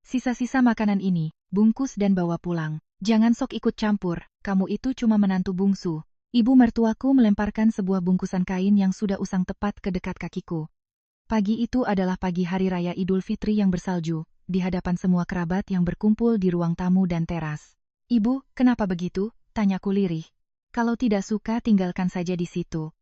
Sisa-sisa makanan ini, bungkus dan bawa pulang. Jangan sok ikut campur, kamu itu cuma menantu bungsu. Ibu mertuaku melemparkan sebuah bungkusan kain yang sudah usang tepat ke dekat kakiku. Pagi itu adalah pagi hari raya Idul Fitri yang bersalju, di hadapan semua kerabat yang berkumpul di ruang tamu dan teras. Ibu, kenapa begitu? Tanyaku lirih. Kalau tidak suka tinggalkan saja di situ.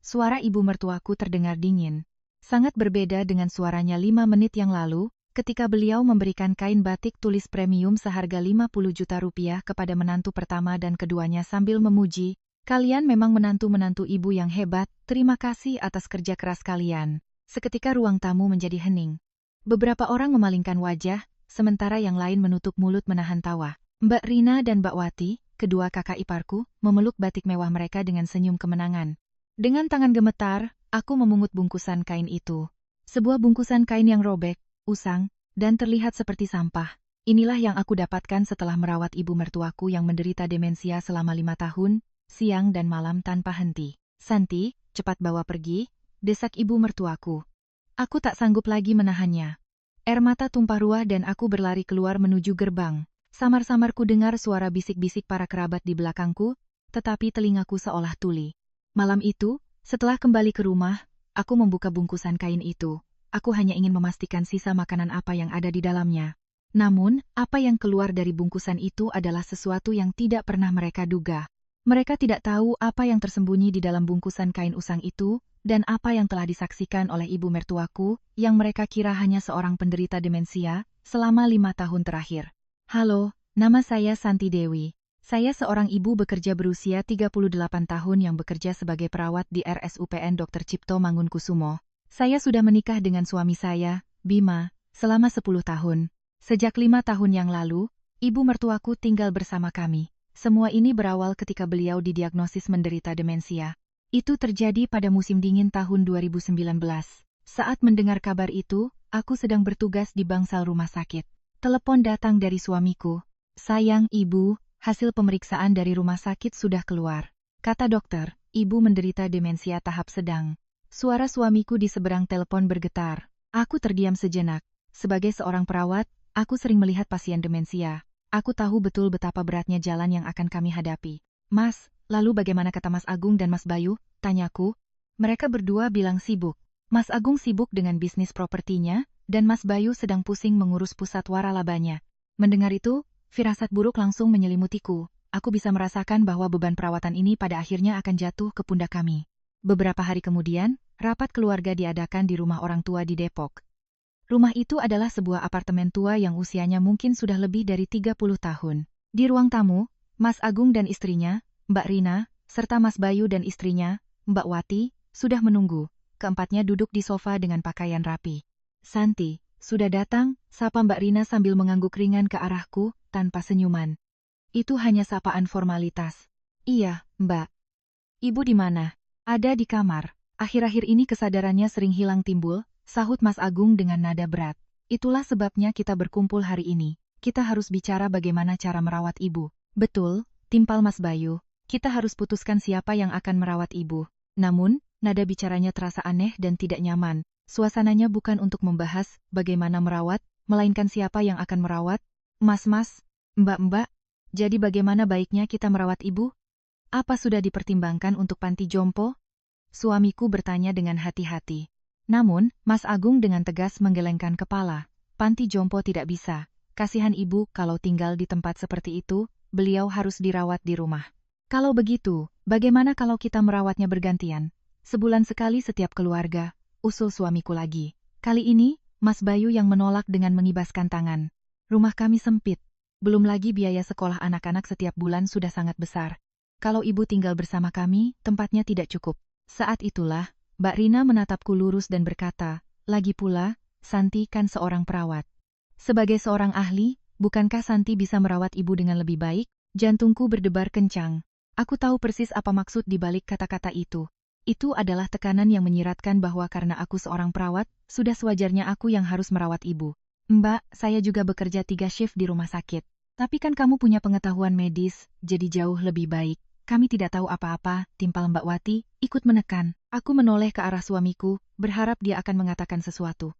Suara ibu mertuaku terdengar dingin. Sangat berbeda dengan suaranya 5 menit yang lalu, ketika beliau memberikan kain batik tulis premium seharga 50 juta rupiah kepada menantu pertama dan keduanya sambil memuji, "Kalian memang menantu-menantu ibu yang hebat, terima kasih atas kerja keras kalian." Seketika ruang tamu menjadi hening. Beberapa orang memalingkan wajah, sementara yang lain menutup mulut menahan tawa. Mbak Rina dan Mbak Wati, kedua kakak iparku, memeluk batik mewah mereka dengan senyum kemenangan. Dengan tangan gemetar, aku memungut bungkusan kain itu. Sebuah bungkusan kain yang robek, usang, dan terlihat seperti sampah. Inilah yang aku dapatkan setelah merawat ibu mertuaku yang menderita demensia selama 5 tahun, siang dan malam tanpa henti. "Santi, cepat bawa pergi," desak ibu mertuaku. Aku tak sanggup lagi menahannya. Air mata tumpah ruah dan aku berlari keluar menuju gerbang. Samar-samar ku dengar suara bisik-bisik para kerabat di belakangku, tetapi telingaku seolah tuli. Malam itu, setelah kembali ke rumah, aku membuka bungkusan kain itu. Aku hanya ingin memastikan sisa makanan apa yang ada di dalamnya. Namun, apa yang keluar dari bungkusan itu adalah sesuatu yang tidak pernah mereka duga. Mereka tidak tahu apa yang tersembunyi di dalam bungkusan kain usang itu, dan apa yang telah disaksikan oleh ibu mertuaku, yang mereka kira hanya seorang penderita demensia, selama 5 tahun terakhir. "Halo, nama saya Santi Dewi. Saya seorang ibu bekerja berusia 38 tahun yang bekerja sebagai perawat di RSUPN Dr. Cipto Mangunkusumo. Saya sudah menikah dengan suami saya, Bima, selama 10 tahun. Sejak 5 tahun yang lalu, ibu mertuaku tinggal bersama kami. Semua ini berawal ketika beliau didiagnosis menderita demensia. Itu terjadi pada musim dingin tahun 2019. Saat mendengar kabar itu, aku sedang bertugas di bangsal rumah sakit. Telepon datang dari suamiku. "Sayang ibu, hasil pemeriksaan dari rumah sakit sudah keluar. Kata dokter, ibu menderita demensia tahap sedang." Suara suamiku di seberang telepon bergetar. Aku terdiam sejenak. Sebagai seorang perawat, aku sering melihat pasien demensia. Aku tahu betul betapa beratnya jalan yang akan kami hadapi. "Mas, lalu bagaimana kata Mas Agung dan Mas Bayu?" tanyaku. Mereka berdua bilang sibuk. Mas Agung sibuk dengan bisnis propertinya, dan Mas Bayu sedang pusing mengurus pusat waralabanya. Mendengar itu, firasat buruk langsung menyelimutiku. Aku bisa merasakan bahwa beban perawatan ini pada akhirnya akan jatuh ke pundak kami. Beberapa hari kemudian, rapat keluarga diadakan di rumah orang tua di Depok. Rumah itu adalah sebuah apartemen tua yang usianya mungkin sudah lebih dari 30 tahun. Di ruang tamu, Mas Agung dan istrinya, Mbak Rina, serta Mas Bayu dan istrinya, Mbak Wati, sudah menunggu. Keempatnya duduk di sofa dengan pakaian rapi. "Santi, sudah datang?" sapa Mbak Rina sambil mengangguk ringan ke arahku, tanpa senyuman. "Itu hanya sapaan formalitas." "Iya, Mbak." "Ibu di mana?" "Ada di kamar. Akhir-akhir ini kesadarannya sering hilang timbul," sahut Mas Agung dengan nada berat. "Itulah sebabnya kita berkumpul hari ini. Kita harus bicara bagaimana cara merawat ibu." "Betul," timpal Mas Bayu. "Kita harus putuskan siapa yang akan merawat ibu." Namun, nada bicaranya terasa aneh dan tidak nyaman. Suasananya bukan untuk membahas bagaimana merawat, melainkan siapa yang akan merawat. "Mas-mas, mbak-mbak, jadi bagaimana baiknya kita merawat ibu? Apa sudah dipertimbangkan untuk panti jompo?" Suamiku bertanya dengan hati-hati. Namun, Mas Agung dengan tegas menggelengkan kepala. "Panti jompo tidak bisa. Kasihan ibu kalau tinggal di tempat seperti itu, beliau harus dirawat di rumah." "Kalau begitu, bagaimana kalau kita merawatnya bergantian? Sebulan sekali setiap keluarga," usul suamiku lagi. Kali ini, Mas Bayu yang menolak dengan mengibaskan tangan. "Rumah kami sempit. Belum lagi biaya sekolah anak-anak setiap bulan sudah sangat besar. Kalau ibu tinggal bersama kami, tempatnya tidak cukup." Saat itulah, Mbak Rina menatapku lurus dan berkata, "Lagi pula, Santi kan seorang perawat. Sebagai seorang ahli, bukankah Santi bisa merawat ibu dengan lebih baik?" Jantungku berdebar kencang. Aku tahu persis apa maksud di balik kata-kata itu. Itu adalah tekanan yang menyiratkan bahwa karena aku seorang perawat, sudah sewajarnya aku yang harus merawat ibu. "Mbak, saya juga bekerja 3 shift di rumah sakit. Tapi kan kamu punya pengetahuan medis, jadi jauh lebih baik." "Kami tidak tahu apa-apa," timpal Mbak Wati, ikut menekan. Aku menoleh ke arah suamiku, berharap dia akan mengatakan sesuatu.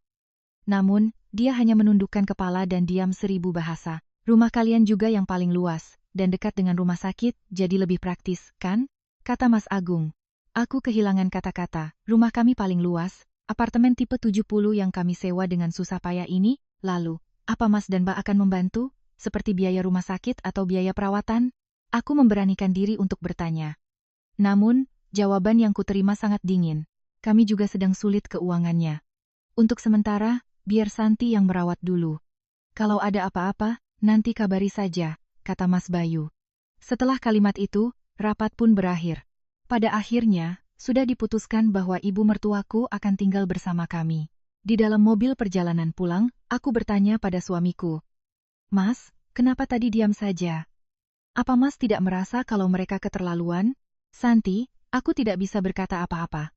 Namun, dia hanya menundukkan kepala dan diam 1000 bahasa. Rumah kalian juga yang paling luas, dan dekat dengan rumah sakit, jadi lebih praktis, kan? Kata Mas Agung. Aku kehilangan kata-kata. Rumah kami paling luas, apartemen tipe 70 yang kami sewa dengan susah payah ini. Lalu, apa Mas dan Mbak akan membantu? Seperti biaya rumah sakit atau biaya perawatan? Aku memberanikan diri untuk bertanya. Namun, jawaban yang kuterima sangat dingin. Kami juga sedang sulit keuangannya. Untuk sementara, biar Santi yang merawat dulu. Kalau ada apa-apa, nanti kabari saja, kata Mas Bayu. Setelah kalimat itu, rapat pun berakhir. Pada akhirnya, sudah diputuskan bahwa ibu mertuaku akan tinggal bersama kami. Di dalam mobil perjalanan pulang, aku bertanya pada suamiku. Mas, kenapa tadi diam saja? Apa Mas tidak merasa kalau mereka keterlaluan? Santi, aku tidak bisa berkata apa-apa.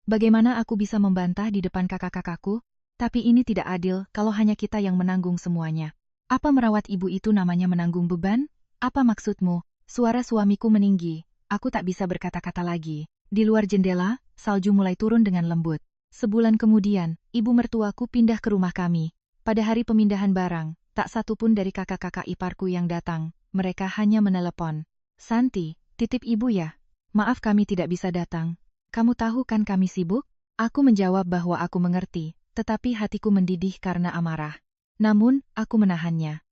Bagaimana aku bisa membantah di depan kakak-kakakku? Tapi ini tidak adil kalau hanya kita yang menanggung semuanya. Apa merawat ibu itu namanya menanggung beban? Apa maksudmu? Suara suamiku meninggi. Aku tak bisa berkata-kata lagi. Di luar jendela, salju mulai turun dengan lembut. Sebulan kemudian, ibu mertuaku pindah ke rumah kami. Pada hari pemindahan barang, tak satu pun dari kakak-kakak iparku yang datang. Mereka hanya menelepon. Santi, titip ibu ya. Maaf kami tidak bisa datang. Kamu tahu kan kami sibuk? Aku menjawab bahwa aku mengerti, tetapi hatiku mendidih karena amarah. Namun, aku menahannya.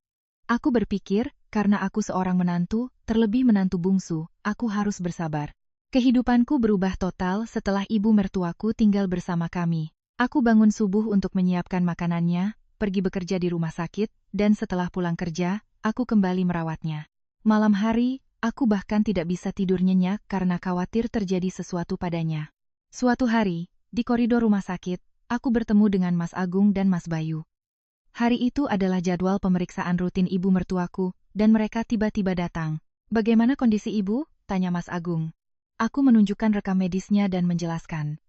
Aku berpikir, karena aku seorang menantu, terlebih menantu bungsu, aku harus bersabar. Kehidupanku berubah total setelah ibu mertuaku tinggal bersama kami. Aku bangun subuh untuk menyiapkan makanannya, pergi bekerja di rumah sakit, dan setelah pulang kerja, aku kembali merawatnya. Malam hari, aku bahkan tidak bisa tidur nyenyak karena khawatir terjadi sesuatu padanya. Suatu hari, di koridor rumah sakit, aku bertemu dengan Mas Agung dan Mas Bayu. Hari itu adalah jadwal pemeriksaan rutin ibu mertuaku, dan mereka tiba-tiba datang. Bagaimana kondisi ibu? Tanya Mas Agung. Aku menunjukkan rekam medisnya dan menjelaskan.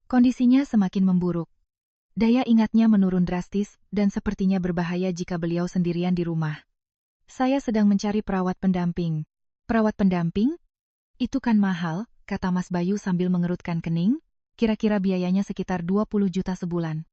Kondisinya semakin memburuk. Daya ingatnya menurun drastis, dan sepertinya berbahaya jika beliau sendirian di rumah. Saya sedang mencari perawat pendamping. Perawat pendamping? Itu kan mahal, kata Mas Bayu sambil mengerutkan kening. Kira-kira biayanya sekitar 20 juta sebulan.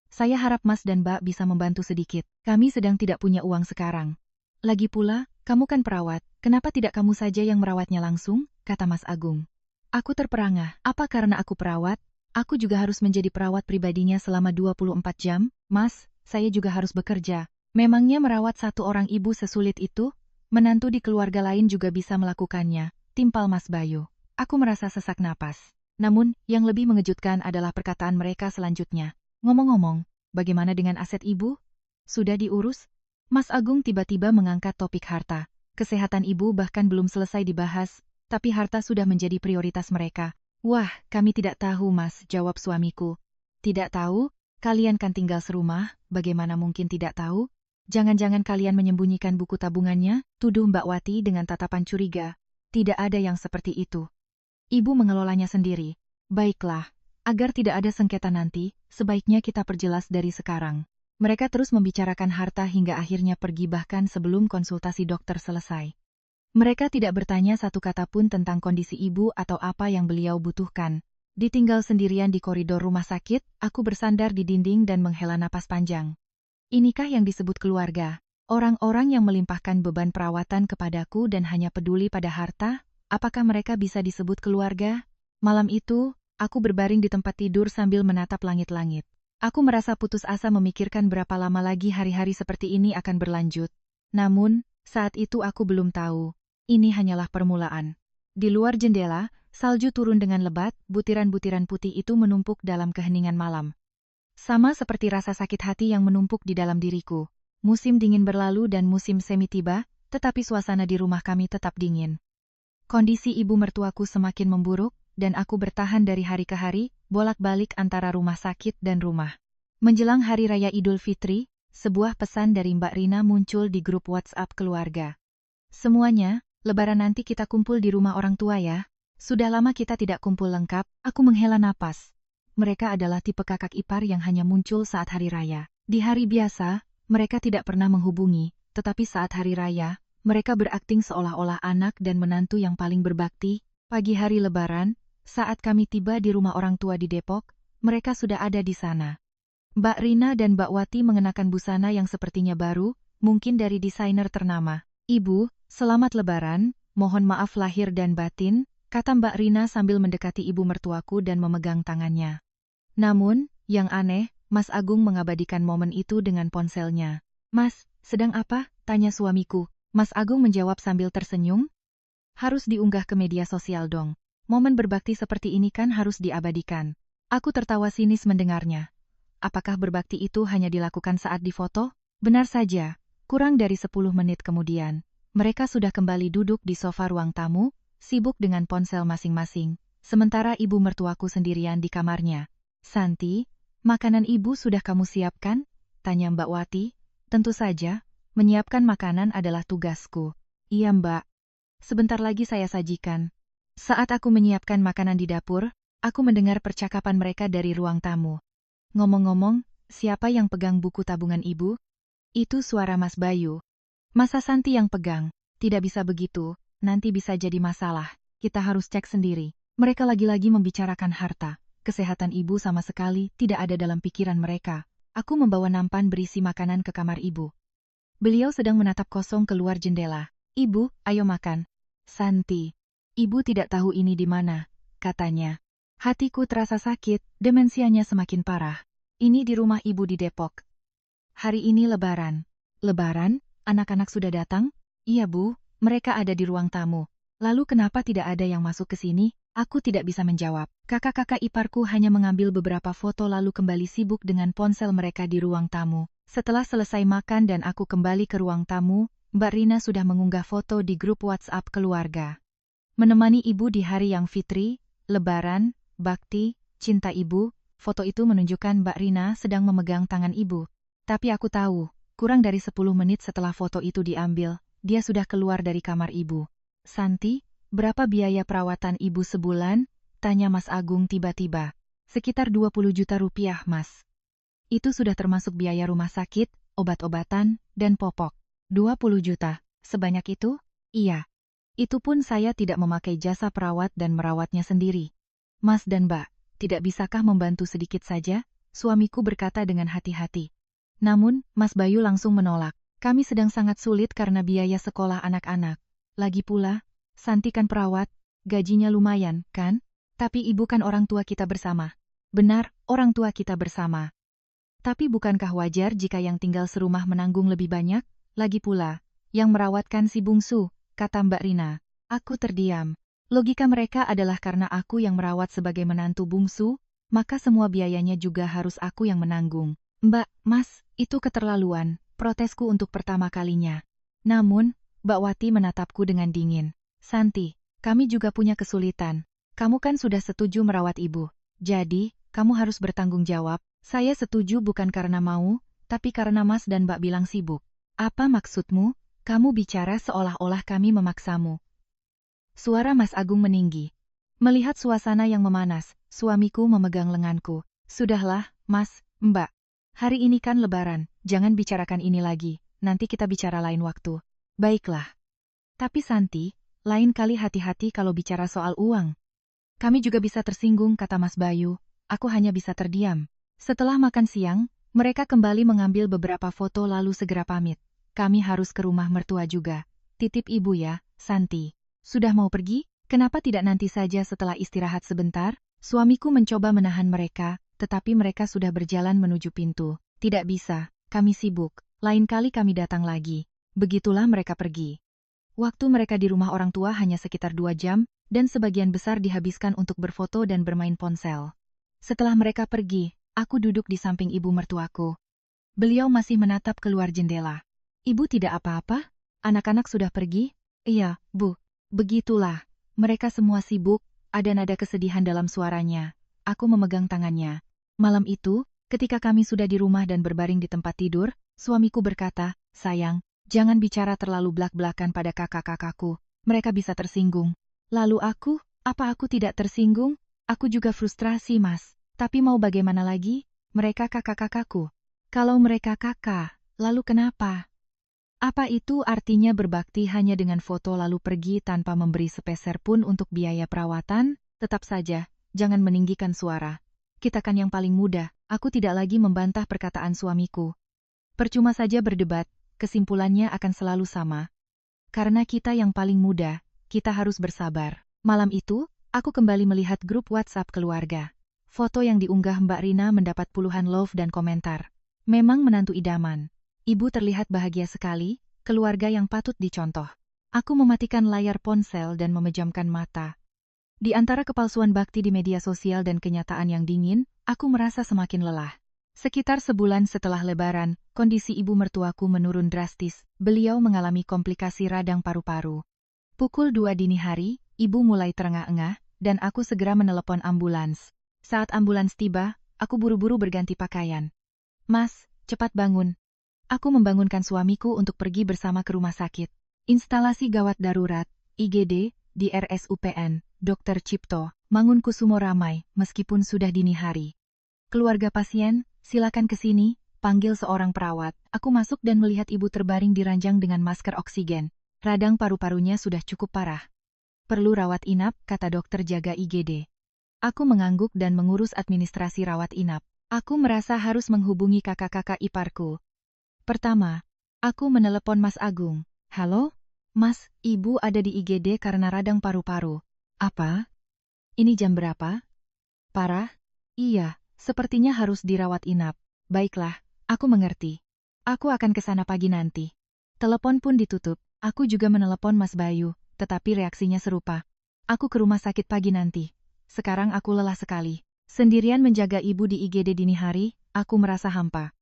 Saya harap Mas dan Mbak bisa membantu sedikit. Kami sedang tidak punya uang sekarang. Lagi pula, kamu kan perawat, kenapa tidak kamu saja yang merawatnya langsung? Kata Mas Agung. Aku terperangah, apa karena aku perawat? Aku juga harus menjadi perawat pribadinya selama 24 jam? Mas, saya juga harus bekerja. Memangnya merawat satu orang ibu sesulit itu? Menantu di keluarga lain juga bisa melakukannya, timpal Mas Bayu. Aku merasa sesak napas. Namun, yang lebih mengejutkan adalah perkataan mereka selanjutnya. Ngomong-ngomong, bagaimana dengan aset ibu? Sudah diurus? Mas Agung tiba-tiba mengangkat topik harta. Kesehatan ibu bahkan belum selesai dibahas, tapi harta sudah menjadi prioritas mereka. Wah, kami tidak tahu Mas, jawab suamiku. Tidak tahu? Kalian kan tinggal serumah, bagaimana mungkin tidak tahu? Jangan-jangan kalian menyembunyikan buku tabungannya? Tuduh Mbak Wati dengan tatapan curiga. Tidak ada yang seperti itu. Ibu mengelolanya sendiri. Baiklah. Agar tidak ada sengketa nanti, sebaiknya kita perjelas dari sekarang. Mereka terus membicarakan harta hingga akhirnya pergi bahkan sebelum konsultasi dokter selesai. Mereka tidak bertanya satu kata pun tentang kondisi ibu atau apa yang beliau butuhkan. Ditinggal sendirian di koridor rumah sakit, aku bersandar di dinding dan menghela napas panjang. Inikah yang disebut keluarga? Orang-orang yang melimpahkan beban perawatan kepadaku dan hanya peduli pada harta, apakah mereka bisa disebut keluarga? Malam itu, aku berbaring di tempat tidur sambil menatap langit-langit. Aku merasa putus asa memikirkan berapa lama lagi hari-hari seperti ini akan berlanjut. Namun, saat itu aku belum tahu. Ini hanyalah permulaan. Di luar jendela, salju turun dengan lebat, butiran-butiran putih itu menumpuk dalam keheningan malam. Sama seperti rasa sakit hati yang menumpuk di dalam diriku. Musim dingin berlalu dan musim semi tiba, tetapi suasana di rumah kami tetap dingin. Kondisi ibu mertuaku semakin memburuk, dan aku bertahan dari hari ke hari, bolak-balik antara rumah sakit dan rumah. Menjelang Hari Raya Idul Fitri, sebuah pesan dari Mbak Rina muncul di grup WhatsApp keluarga. Semuanya, Lebaran nanti kita kumpul di rumah orang tua ya. Sudah lama kita tidak kumpul lengkap, aku menghela napas. Mereka adalah tipe kakak ipar yang hanya muncul saat hari raya. Di hari biasa, mereka tidak pernah menghubungi, tetapi saat hari raya, mereka berakting seolah-olah anak dan menantu yang paling berbakti. Pagi hari Lebaran, saat kami tiba di rumah orang tua di Depok, mereka sudah ada di sana. Mbak Rina dan Mbak Wati mengenakan busana yang sepertinya baru, mungkin dari desainer ternama. Ibu, selamat lebaran, mohon maaf lahir dan batin, kata Mbak Rina sambil mendekati ibu mertuaku dan memegang tangannya. Namun, yang aneh, Mas Agung mengabadikan momen itu dengan ponselnya. Mas, sedang apa? Tanya suamiku. Mas Agung menjawab sambil tersenyum. Harus diunggah ke media sosial dong. Momen berbakti seperti ini kan harus diabadikan. Aku tertawa sinis mendengarnya. Apakah berbakti itu hanya dilakukan saat difoto? Benar saja, kurang dari 10 menit kemudian, mereka sudah kembali duduk di sofa ruang tamu, sibuk dengan ponsel masing-masing, sementara ibu mertuaku sendirian di kamarnya. Santi, makanan ibu sudah kamu siapkan? Tanya Mbak Wati. Tentu saja, menyiapkan makanan adalah tugasku. Iya Mbak. Sebentar lagi saya sajikan. Saat aku menyiapkan makanan di dapur, aku mendengar percakapan mereka dari ruang tamu. Ngomong-ngomong, siapa yang pegang buku tabungan ibu? Itu suara Mas Bayu. Masa Santi yang pegang? Tidak bisa begitu, nanti bisa jadi masalah. Kita harus cek sendiri. Mereka lagi-lagi membicarakan harta. Kesehatan ibu sama sekali tidak ada dalam pikiran mereka. Aku membawa nampan berisi makanan ke kamar ibu. Beliau sedang menatap kosong keluar jendela. Ibu, ayo makan. Santi. Ibu tidak tahu ini di mana, katanya. Hatiku terasa sakit, demensianya semakin parah. Ini di rumah ibu di Depok. Hari ini lebaran. Lebaran? Anak-anak sudah datang? Iya Bu, mereka ada di ruang tamu. Lalu kenapa tidak ada yang masuk ke sini? Aku tidak bisa menjawab. Kakak-kakak iparku hanya mengambil beberapa foto lalu kembali sibuk dengan ponsel mereka di ruang tamu. Setelah selesai makan dan aku kembali ke ruang tamu, Mbak Rina sudah mengunggah foto di grup WhatsApp keluarga. Menemani ibu di hari yang fitri, lebaran, bakti, cinta ibu, foto itu menunjukkan Mbak Rina sedang memegang tangan ibu. Tapi aku tahu, kurang dari 10 menit setelah foto itu diambil, dia sudah keluar dari kamar ibu. Santi, berapa biaya perawatan ibu sebulan? Tanya Mas Agung tiba-tiba. Sekitar 20 juta rupiah, Mas. Itu sudah termasuk biaya rumah sakit, obat-obatan, dan popok. 20 juta, sebanyak itu? Iya. Itu pun saya tidak memakai jasa perawat dan merawatnya sendiri. Mas dan Mbak, tidak bisakah membantu sedikit saja? Suamiku berkata dengan hati-hati. Namun, Mas Bayu langsung menolak. Kami sedang sangat sulit karena biaya sekolah anak-anak. Lagi pula, Santi kan perawat, gajinya lumayan, kan? Tapi ibu kan orang tua kita bersama. Benar, orang tua kita bersama. Tapi bukankah wajar jika yang tinggal serumah menanggung lebih banyak? Lagi pula, yang merawatkan si bungsu, kata Mbak Rina. Aku terdiam. Logika mereka adalah karena aku yang merawat sebagai menantu bungsu, maka semua biayanya juga harus aku yang menanggung. Mbak, Mas, itu keterlaluan, protesku untuk pertama kalinya. Namun, Mbak Wati menatapku dengan dingin. Santi, kami juga punya kesulitan. Kamu kan sudah setuju merawat ibu. Jadi, kamu harus bertanggung jawab. Saya setuju bukan karena mau, tapi karena Mas dan Mbak bilang sibuk. Apa maksudmu? Kamu bicara seolah-olah kami memaksamu. Suara Mas Agung meninggi. Melihat suasana yang memanas, suamiku memegang lenganku. Sudahlah, Mas, Mbak. Hari ini kan lebaran, jangan bicarakan ini lagi, nanti kita bicara lain waktu. Baiklah. Tapi Santi, lain kali hati-hati kalau bicara soal uang. Kami juga bisa tersinggung, kata Mas Bayu. Aku hanya bisa terdiam. Setelah makan siang, mereka kembali mengambil beberapa foto lalu segera pamit. Kami harus ke rumah mertua juga. Titip ibu ya, Santi. Sudah mau pergi? Kenapa tidak nanti saja setelah istirahat sebentar? Suamiku mencoba menahan mereka, tetapi mereka sudah berjalan menuju pintu. Tidak bisa, kami sibuk. Lain kali kami datang lagi. Begitulah mereka pergi. Waktu mereka di rumah orang tua hanya sekitar 2 jam, dan sebagian besar dihabiskan untuk berfoto dan bermain ponsel. Setelah mereka pergi, aku duduk di samping ibu mertuaku. Beliau masih menatap keluar jendela. Ibu tidak apa-apa? Anak-anak sudah pergi? Iya, Bu. Begitulah. Mereka semua sibuk, ada nada kesedihan dalam suaranya. Aku memegang tangannya. Malam itu, ketika kami sudah di rumah dan berbaring di tempat tidur, suamiku berkata, sayang, jangan bicara terlalu blak-blakan pada kakak-kakakku. Mereka bisa tersinggung. Lalu aku, apa aku tidak tersinggung? Aku juga frustrasi, Mas. Tapi mau bagaimana lagi? Mereka kakak-kakakku. Kalau mereka kakak, lalu kenapa? Apa itu artinya berbakti hanya dengan foto lalu pergi tanpa memberi sepeser pun untuk biaya perawatan? Tetap saja, jangan meninggikan suara. Kita kan yang paling muda, Aku tidak lagi membantah perkataan suamiku. Percuma saja berdebat, kesimpulannya akan selalu sama. Karena kita yang paling muda, kita harus bersabar. Malam itu, aku kembali melihat grup WhatsApp keluarga. Foto yang diunggah Mbak Rina mendapat puluhan love dan komentar. Memang menantu idaman. Ibu terlihat bahagia sekali, keluarga yang patut dicontoh. Aku mematikan layar ponsel dan memejamkan mata. Di antara kepalsuan bakti di media sosial dan kenyataan yang dingin, aku merasa semakin lelah. Sekitar sebulan setelah Lebaran, kondisi ibu mertuaku menurun drastis. Beliau mengalami komplikasi radang paru-paru. Pukul 2 dini hari, ibu mulai terengah-engah, dan aku segera menelepon ambulans. Saat ambulans tiba, aku buru-buru berganti pakaian. Mas, cepat bangun. Aku membangunkan suamiku untuk pergi bersama ke rumah sakit. Instalasi gawat darurat, IGD, di RSUPN, Dr. Cipto, Mangunkusumo ramai, meskipun sudah dini hari. Keluarga pasien, silakan ke sini, panggil seorang perawat. Aku masuk dan melihat ibu terbaring di ranjang dengan masker oksigen. Radang paru-parunya sudah cukup parah. Perlu rawat inap, kata dokter jaga IGD. Aku mengangguk dan mengurus administrasi rawat inap. Aku merasa harus menghubungi kakak-kakak iparku. Pertama, aku menelepon Mas Agung. Halo? Mas, ibu ada di IGD karena radang paru-paru. Apa? Ini jam berapa? Parah? Iya, sepertinya harus dirawat inap. Baiklah, aku mengerti. Aku akan ke sana pagi nanti. Telepon pun ditutup. Aku juga menelepon Mas Bayu, tetapi reaksinya serupa. Aku ke rumah sakit pagi nanti. Sekarang aku lelah sekali. Sendirian menjaga ibu di IGD dini hari, aku merasa hampa.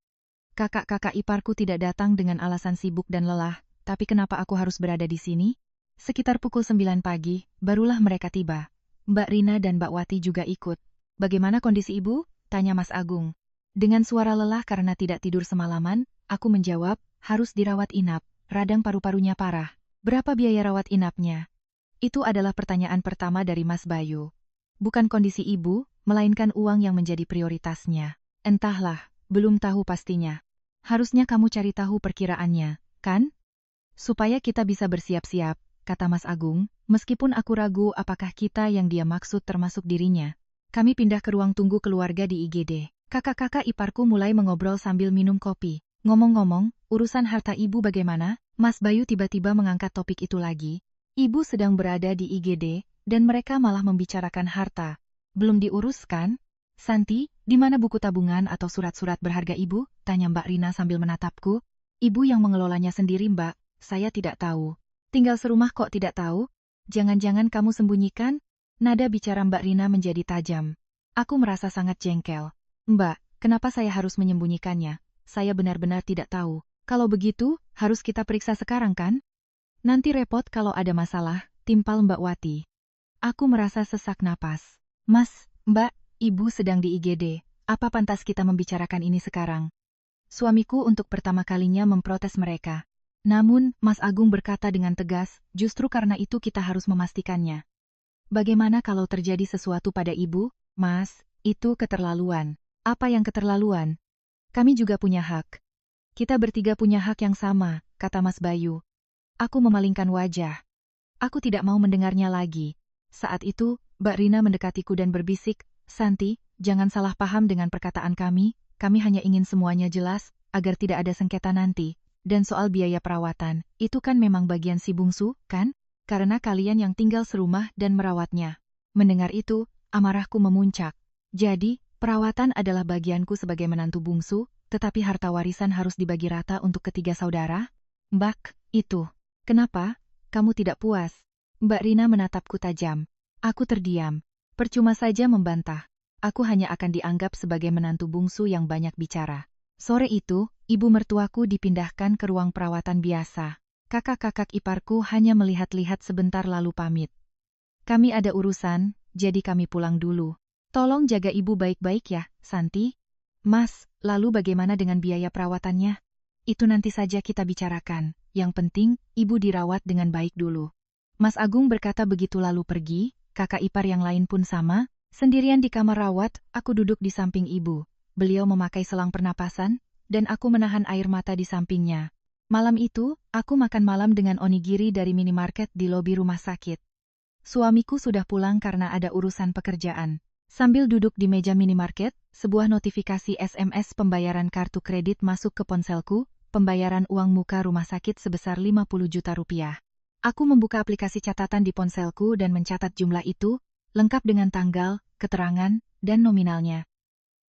Kakak-kakak iparku tidak datang dengan alasan sibuk dan lelah, tapi kenapa aku harus berada di sini? Sekitar pukul 9 pagi, barulah mereka tiba. Mbak Rina dan Mbak Wati juga ikut. Bagaimana kondisi ibu? Tanya Mas Agung. Dengan suara lelah karena tidak tidur semalaman, aku menjawab, harus dirawat inap, radang paru-parunya parah. Berapa biaya rawat inapnya? Itu adalah pertanyaan pertama dari Mas Bayu. Bukan kondisi ibu, melainkan uang yang menjadi prioritasnya. Entahlah, belum tahu pastinya. Harusnya kamu cari tahu perkiraannya, kan? Supaya kita bisa bersiap-siap, kata Mas Agung, meskipun aku ragu apakah kita yang dia maksud termasuk dirinya. Kami pindah ke ruang tunggu keluarga di IGD. Kakak-kakak iparku mulai mengobrol sambil minum kopi. Ngomong-ngomong, urusan harta ibu bagaimana? Mas Bayu tiba-tiba mengangkat topik itu lagi. Ibu sedang berada di IGD, dan mereka malah membicarakan harta. Belum diurus kan? Santi, di mana buku tabungan atau surat-surat berharga ibu? Tanya Mbak Rina sambil menatapku. Ibu yang mengelolanya sendiri Mbak, saya tidak tahu. Tinggal serumah kok tidak tahu? Jangan-jangan kamu sembunyikan? Nada bicara Mbak Rina menjadi tajam. Aku merasa sangat jengkel. Mbak, kenapa saya harus menyembunyikannya? Saya benar-benar tidak tahu. Kalau begitu, harus kita periksa sekarang kan? Nanti repot kalau ada masalah, timpal Mbak Wati. Aku merasa sesak napas. Mas, Mbak, Ibu sedang di IGD. Apa pantas kita membicarakan ini sekarang? Suamiku untuk pertama kalinya memprotes mereka. Namun, Mas Agung berkata dengan tegas, justru karena itu kita harus memastikannya. Bagaimana kalau terjadi sesuatu pada ibu? Mas, itu keterlaluan. Apa yang keterlaluan? Kami juga punya hak. Kita bertiga punya hak yang sama, kata Mas Bayu. Aku memalingkan wajah. Aku tidak mau mendengarnya lagi. Saat itu, Mbak Rina mendekatiku dan berbisik, Santi, jangan salah paham dengan perkataan kami hanya ingin semuanya jelas, agar tidak ada sengketa nanti. Dan soal biaya perawatan, itu kan memang bagian si bungsu, kan? Karena kalian yang tinggal serumah dan merawatnya. Mendengar itu, amarahku memuncak. Jadi, perawatan adalah bagianku sebagai menantu bungsu, tetapi harta warisan harus dibagi rata untuk ketiga saudara? Mbak, itu. Kenapa? Kamu tidak puas? Mbak Rina menatapku tajam. Aku terdiam. Percuma saja membantah. Aku hanya akan dianggap sebagai menantu bungsu yang banyak bicara. Sore itu, ibu mertuaku dipindahkan ke ruang perawatan biasa. Kakak-kakak iparku hanya melihat-lihat sebentar lalu pamit. Kami ada urusan, jadi kami pulang dulu. Tolong jaga ibu baik-baik ya, Santi. Mas, lalu bagaimana dengan biaya perawatannya? Itu nanti saja kita bicarakan. Yang penting, ibu dirawat dengan baik dulu. Mas Agung berkata begitu lalu pergi, kakak ipar yang lain pun sama. Sendirian di kamar rawat, aku duduk di samping ibu. Beliau memakai selang pernapasan, dan aku menahan air mata di sampingnya. Malam itu, aku makan malam dengan onigiri dari minimarket di lobi rumah sakit. Suamiku sudah pulang karena ada urusan pekerjaan. Sambil duduk di meja minimarket, sebuah notifikasi SMS pembayaran kartu kredit masuk ke ponselku, pembayaran uang muka rumah sakit sebesar 50 juta rupiah. Aku membuka aplikasi catatan di ponselku dan mencatat jumlah itu, lengkap dengan tanggal, keterangan, dan nominalnya.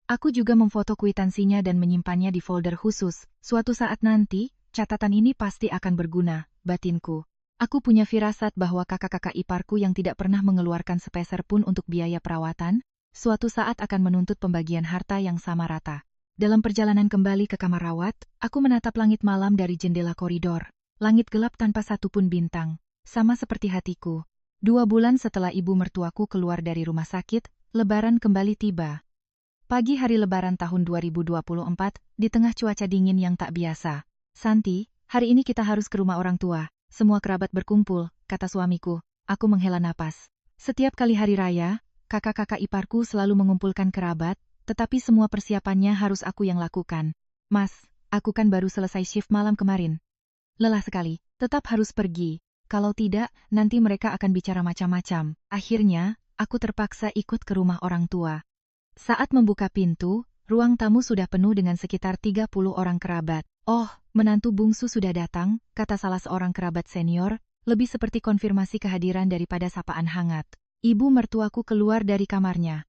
Aku juga memfoto kwitansinya dan menyimpannya di folder khusus. Suatu saat nanti, catatan ini pasti akan berguna, batinku. Aku punya firasat bahwa kakak-kakak iparku yang tidak pernah mengeluarkan sepeser pun untuk biaya perawatan, suatu saat akan menuntut pembagian harta yang sama rata. Dalam perjalanan kembali ke kamar rawat, aku menatap langit malam dari jendela koridor. Langit gelap tanpa satupun bintang, sama seperti hatiku. 2 bulan setelah ibu mertuaku keluar dari rumah sakit, Lebaran kembali tiba. Pagi hari Lebaran tahun 2024, di tengah cuaca dingin yang tak biasa. Santi, hari ini kita harus ke rumah orang tua. Semua kerabat berkumpul, kata suamiku. Aku menghela napas. Setiap kali hari raya, kakak-kakak iparku selalu mengumpulkan kerabat, tetapi semua persiapannya harus aku yang lakukan. Mas, aku kan baru selesai shift malam kemarin. Lelah sekali, tetap harus pergi. Kalau tidak, nanti mereka akan bicara macam-macam. Akhirnya, aku terpaksa ikut ke rumah orang tua. Saat membuka pintu, ruang tamu sudah penuh dengan sekitar 30 orang kerabat. Oh, menantu bungsu sudah datang, kata salah seorang kerabat senior, lebih seperti konfirmasi kehadiran daripada sapaan hangat. Ibu mertuaku keluar dari kamarnya.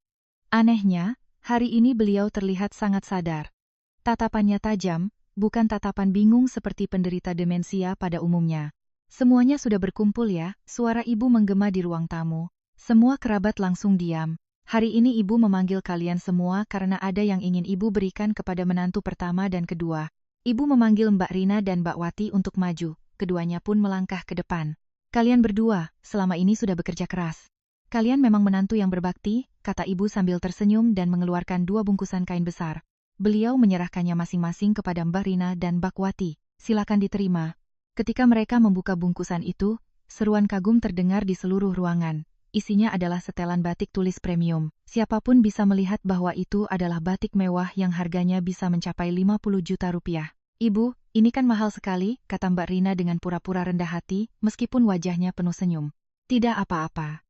Anehnya, hari ini beliau terlihat sangat sadar. Tatapannya tajam, bukan tatapan bingung seperti penderita demensia pada umumnya. Semuanya sudah berkumpul ya, suara ibu menggema di ruang tamu. Semua kerabat langsung diam. Hari ini ibu memanggil kalian semua karena ada yang ingin ibu berikan kepada menantu pertama dan kedua. Ibu memanggil Mbak Rina dan Mbak Wati untuk maju, keduanya pun melangkah ke depan. Kalian berdua, selama ini sudah bekerja keras. Kalian memang menantu yang berbakti, kata ibu sambil tersenyum dan mengeluarkan 2 bungkusan kain besar. Beliau menyerahkannya masing-masing kepada Mbak Rina dan Mbak Wati. Silakan diterima. Ketika mereka membuka bungkusan itu, seruan kagum terdengar di seluruh ruangan. Isinya adalah setelan batik tulis premium. Siapapun bisa melihat bahwa itu adalah batik mewah yang harganya bisa mencapai 50 juta rupiah. Ibu, ini kan mahal sekali, kata Mbak Rina dengan pura-pura rendah hati, meskipun wajahnya penuh senyum. Tidak apa-apa.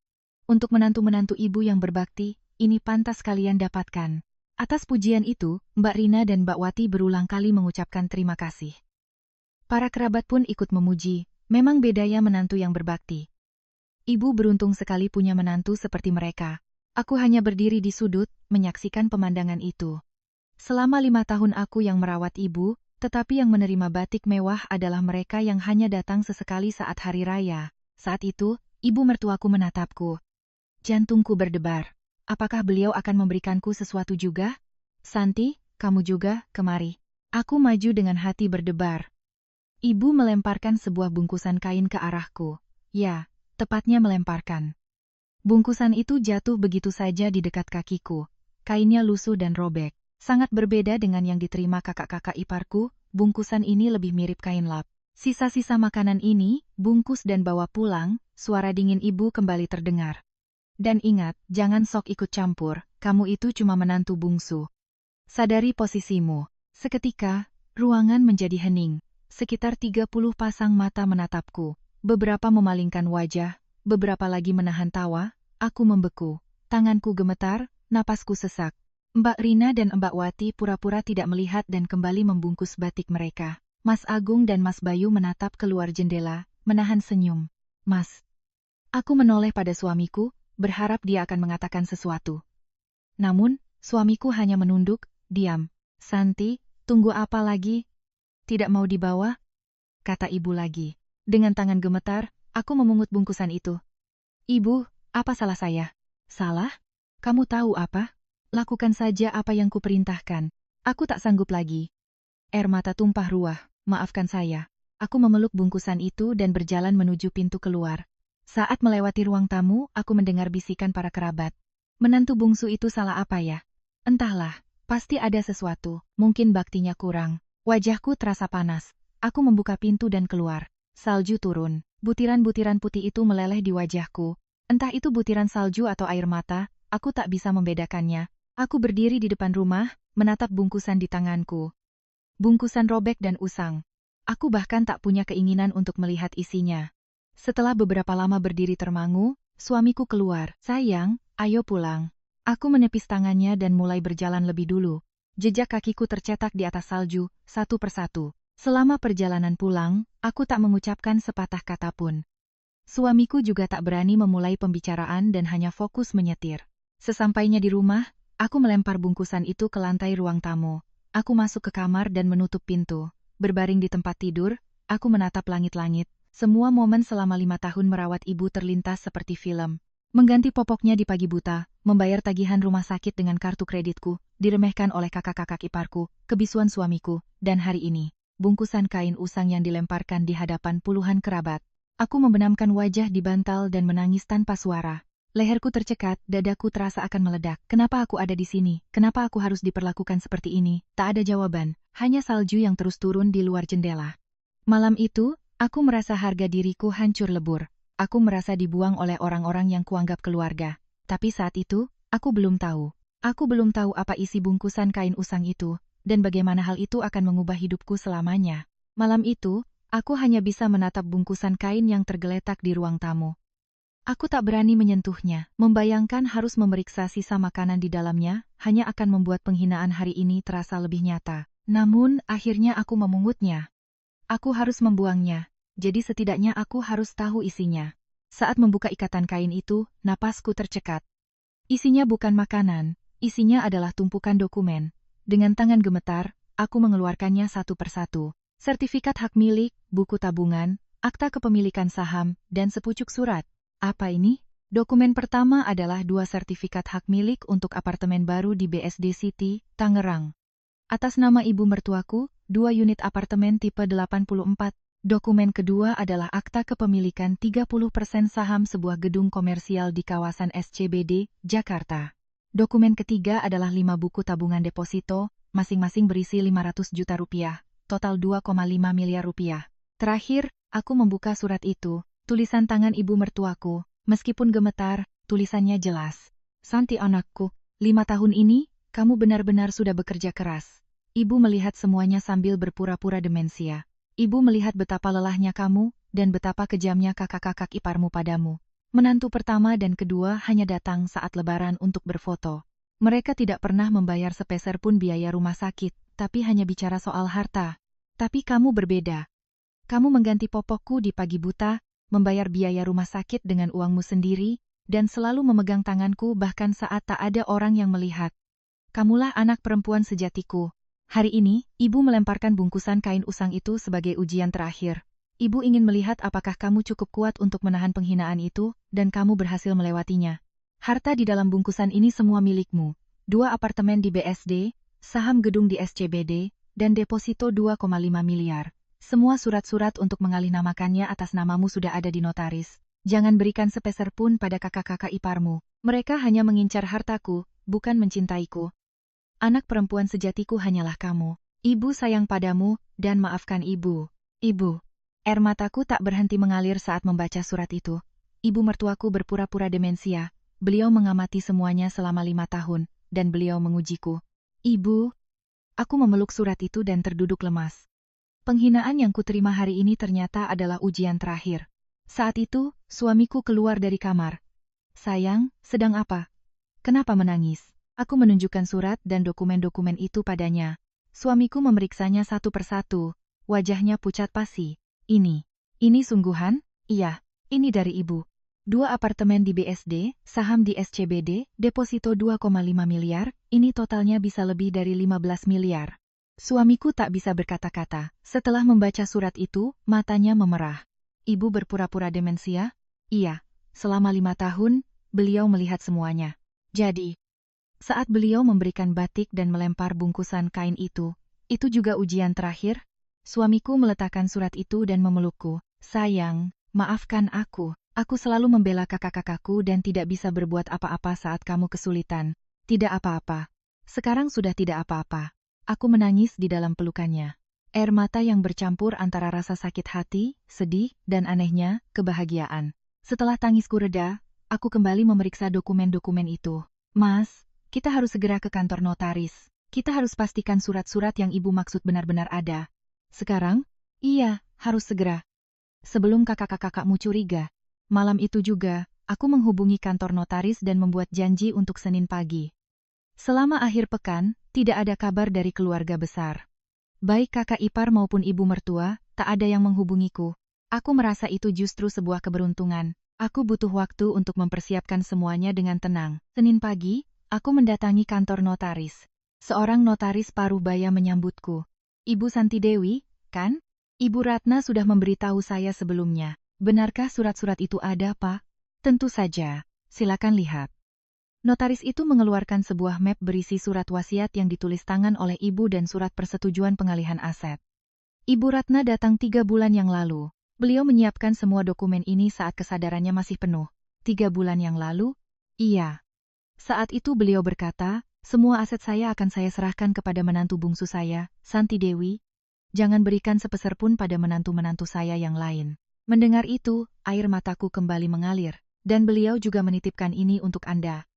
Untuk menantu-menantu ibu yang berbakti, ini pantas kalian dapatkan. Atas pujian itu, Mbak Rina dan Mbak Wati berulang kali mengucapkan terima kasih. Para kerabat pun ikut memuji, memang bedanya menantu yang berbakti. Ibu beruntung sekali punya menantu seperti mereka. Aku hanya berdiri di sudut, menyaksikan pemandangan itu. Selama 5 tahun aku yang merawat ibu, tetapi yang menerima batik mewah adalah mereka yang hanya datang sesekali saat hari raya. Saat itu, ibu mertuaku menatapku. Jantungku berdebar. Apakah beliau akan memberikanku sesuatu juga? Santi, kamu juga, kemari. Aku maju dengan hati berdebar. Ibu melemparkan sebuah bungkusan kain ke arahku. Ya, tepatnya melemparkan. Bungkusan itu jatuh begitu saja di dekat kakiku. Kainnya lusuh dan robek. Sangat berbeda dengan yang diterima kakak-kakak iparku, bungkusan ini lebih mirip kain lap. Sisa-sisa makanan ini, bungkus dan bawa pulang, suara dingin ibu kembali terdengar. Dan ingat, jangan sok ikut campur, kamu itu cuma menantu bungsu. Sadari posisimu. Seketika, ruangan menjadi hening. Sekitar 30 pasang mata menatapku. Beberapa memalingkan wajah, beberapa lagi menahan tawa. Aku membeku. Tanganku gemetar, napasku sesak. Mbak Rina dan Mbak Wati pura-pura tidak melihat dan kembali membungkus batik mereka. Mas Agung dan Mas Bayu menatap keluar jendela, menahan senyum. Mas. Aku menoleh pada suamiku, berharap dia akan mengatakan sesuatu. Namun, suamiku hanya menunduk, diam. Santi, tunggu apa lagi? Tidak mau dibawa? Kata ibu lagi. Dengan tangan gemetar, aku memungut bungkusan itu. Ibu, apa salah saya? Salah? Kamu tahu apa? Lakukan saja apa yang kuperintahkan. Aku tak sanggup lagi. Air mata tumpah ruah, maafkan saya. Aku memeluk bungkusan itu dan berjalan menuju pintu keluar. Saat melewati ruang tamu, aku mendengar bisikan para kerabat. Menantu bungsu itu salah apa ya? Entahlah, pasti ada sesuatu, mungkin baktinya kurang. Wajahku terasa panas. Aku membuka pintu dan keluar. Salju turun. Butiran-butiran putih itu meleleh di wajahku. Entah itu butiran salju atau air mata, aku tak bisa membedakannya. Aku berdiri di depan rumah, menatap bungkusan di tanganku. Bungkusan robek dan usang. Aku bahkan tak punya keinginan untuk melihat isinya. Setelah beberapa lama berdiri termangu, suamiku keluar. Sayang, ayo pulang. Aku menepis tangannya dan mulai berjalan lebih dulu. Jejak kakiku tercetak di atas salju, satu persatu. Selama perjalanan pulang, aku tak mengucapkan sepatah kata pun. Suamiku juga tak berani memulai pembicaraan dan hanya fokus menyetir. Sesampainya di rumah, aku melempar bungkusan itu ke lantai ruang tamu. Aku masuk ke kamar dan menutup pintu. Berbaring di tempat tidur, aku menatap langit-langit. Semua momen selama 5 tahun merawat ibu terlintas seperti film. Mengganti popoknya di pagi buta, membayar tagihan rumah sakit dengan kartu kreditku, diremehkan oleh kakak-kakak iparku, kebisuan suamiku, dan hari ini, bungkusan kain usang yang dilemparkan di hadapan puluhan kerabat. Aku membenamkan wajah di bantal dan menangis tanpa suara. Leherku tercekat, dadaku terasa akan meledak. Kenapa aku ada di sini? Kenapa aku harus diperlakukan seperti ini? Tak ada jawaban, hanya salju yang terus turun di luar jendela. Malam itu, aku merasa harga diriku hancur lebur. Aku merasa dibuang oleh orang-orang yang kuanggap keluarga. Tapi saat itu, aku belum tahu. Aku belum tahu apa isi bungkusan kain usang itu, dan bagaimana hal itu akan mengubah hidupku selamanya. Malam itu, aku hanya bisa menatap bungkusan kain yang tergeletak di ruang tamu. Aku tak berani menyentuhnya, membayangkan harus memeriksa sisa makanan di dalamnya, hanya akan membuat penghinaan hari ini terasa lebih nyata. Namun, akhirnya aku memungutnya. Aku harus membuangnya, jadi setidaknya aku harus tahu isinya. Saat membuka ikatan kain itu, napasku tercekat. Isinya bukan makanan, isinya adalah tumpukan dokumen. Dengan tangan gemetar, aku mengeluarkannya satu persatu. Sertifikat hak milik, buku tabungan, akta kepemilikan saham, dan sepucuk surat. Apa ini? Dokumen pertama adalah 2 sertifikat hak milik untuk apartemen baru di BSD City, Tangerang. Atas nama ibu mertuaku, 2 unit apartemen tipe 84. Dokumen kedua adalah akta kepemilikan 30% saham sebuah gedung komersial di kawasan SCBD, Jakarta. Dokumen ketiga adalah 5 buku tabungan deposito, masing-masing berisi 500 juta rupiah. Total 2,5 miliar rupiah. Terakhir, aku membuka surat itu, tulisan tangan ibu mertuaku, meskipun gemetar, tulisannya jelas. Santi anakku, 5 tahun ini, kamu benar-benar sudah bekerja keras. Ibu melihat semuanya sambil berpura-pura demensia. Ibu melihat betapa lelahnya kamu, dan betapa kejamnya kakak-kakak iparmu padamu. Menantu pertama dan kedua hanya datang saat lebaran untuk berfoto. Mereka tidak pernah membayar sepeser pun biaya rumah sakit, tapi hanya bicara soal harta. Tapi kamu berbeda. Kamu mengganti popokku di pagi buta, membayar biaya rumah sakit dengan uangmu sendiri, dan selalu memegang tanganku bahkan saat tak ada orang yang melihat. Kamulah anak perempuan sejatiku. Hari ini, ibu melemparkan bungkusan kain usang itu sebagai ujian terakhir. Ibu ingin melihat apakah kamu cukup kuat untuk menahan penghinaan itu, dan kamu berhasil melewatinya. Harta di dalam bungkusan ini semua milikmu. 2 apartemen di BSD, saham gedung di SCBD, dan deposito 2,5 miliar. Semua surat-surat untuk mengalinamakannya atas namamu sudah ada di notaris. Jangan berikan sepeser pun pada kakak-kakak iparmu. Mereka hanya mengincar hartaku, bukan mencintaiku. Anak perempuan sejatiku hanyalah kamu. Ibu sayang padamu, dan maafkan ibu. Ibu. Air mataku tak berhenti mengalir saat membaca surat itu. Ibu mertuaku berpura-pura demensia. Beliau mengamati semuanya selama 5 tahun, dan beliau mengujiku. Ibu. Aku memeluk surat itu dan terduduk lemas. Penghinaan yang kuterima hari ini ternyata adalah ujian terakhir. Saat itu, suamiku keluar dari kamar. Sayang, sedang apa? Kenapa menangis? Aku menunjukkan surat dan dokumen-dokumen itu padanya. Suamiku memeriksanya satu persatu. Wajahnya pucat pasi. Ini sungguhan? Iya, ini dari ibu. 2 apartemen di BSD, saham di SCBD, deposito 2,5 miliar, ini totalnya bisa lebih dari 15 miliar. Suamiku tak bisa berkata-kata. Setelah membaca surat itu, matanya memerah. Ibu berpura-pura demensia? Iya, selama 5 tahun, beliau melihat semuanya. Jadi, saat beliau memberikan batik dan melempar bungkusan kain itu juga ujian terakhir? Suamiku meletakkan surat itu dan memelukku. Sayang, maafkan aku. Aku selalu membela kakak-kakakku dan tidak bisa berbuat apa-apa saat kamu kesulitan. Tidak apa-apa. Sekarang sudah tidak apa-apa. Aku menangis di dalam pelukannya. Air mata yang bercampur antara rasa sakit hati, sedih, dan anehnya, kebahagiaan. Setelah tangisku reda, aku kembali memeriksa dokumen-dokumen itu. Mas, kita harus segera ke kantor notaris. Kita harus pastikan surat-surat yang ibu maksud benar-benar ada. Sekarang? Iya, harus segera. Sebelum kakak-kakakmu curiga. Malam itu juga, Aku menghubungi kantor notaris dan membuat janji untuk Senin pagi. Selama akhir pekan, tidak ada kabar dari keluarga besar. Baik kakak ipar maupun ibu mertua, tak ada yang menghubungiku. Aku merasa itu justru sebuah keberuntungan. Aku butuh waktu untuk mempersiapkan semuanya dengan tenang. Senin pagi, aku mendatangi kantor notaris. Seorang notaris paruh baya menyambutku. Ibu Santi Dewi, kan? Ibu Ratna sudah memberitahu saya sebelumnya. Benarkah surat-surat itu ada, Pak? Tentu saja. Silakan lihat. Notaris itu mengeluarkan sebuah map berisi surat wasiat yang ditulis tangan oleh ibu dan surat persetujuan pengalihan aset. Ibu Ratna datang 3 bulan yang lalu. Beliau menyiapkan semua dokumen ini saat kesadarannya masih penuh. 3 bulan yang lalu? Iya. Saat itu beliau berkata, semua aset saya akan saya serahkan kepada menantu bungsu saya, Santi Dewi. Jangan berikan sepeser pun pada menantu-menantu saya yang lain. Mendengar itu, air mataku kembali mengalir, dan beliau juga menitipkan ini untuk Anda.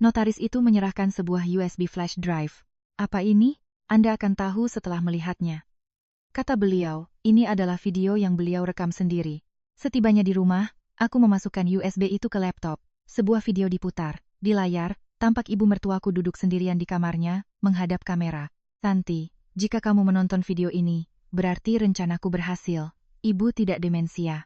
Notaris itu menyerahkan sebuah USB flash drive. Apa ini? Anda akan tahu setelah melihatnya. Kata beliau, ini adalah video yang beliau rekam sendiri. Setibanya di rumah, aku memasukkan USB itu ke laptop. Sebuah video diputar. Di layar, tampak ibu mertuaku duduk sendirian di kamarnya, menghadap kamera. Santi, jika kamu menonton video ini, berarti rencanaku berhasil. Ibu tidak demensia.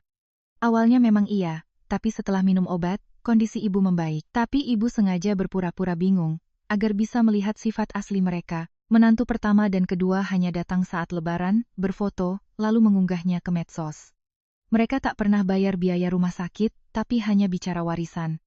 Awalnya memang iya, tapi setelah minum obat, kondisi ibu membaik. Tapi ibu sengaja berpura-pura bingung, agar bisa melihat sifat asli mereka. Menantu pertama dan kedua hanya datang saat lebaran, berfoto, lalu mengunggahnya ke medsos. Mereka tak pernah bayar biaya rumah sakit, tapi hanya bicara warisan.